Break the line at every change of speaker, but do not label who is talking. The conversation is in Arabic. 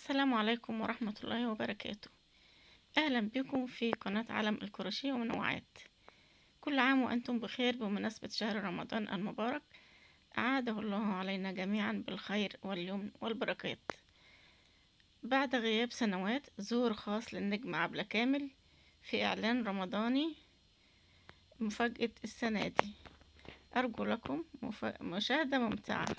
السلام عليكم ورحمة الله وبركاته. أهلا بكم في قناة عالم الكروشيه ومنوعات. كل عام وأنتم بخير بمناسبة شهر رمضان المبارك، أعاده الله علينا جميعا بالخير واليمن والبركات. بعد غياب سنوات، ظهور خاص للنجم عبلة كامل في إعلان رمضاني مفاجأة السنة دي. أرجو لكم مشاهدة ممتعة.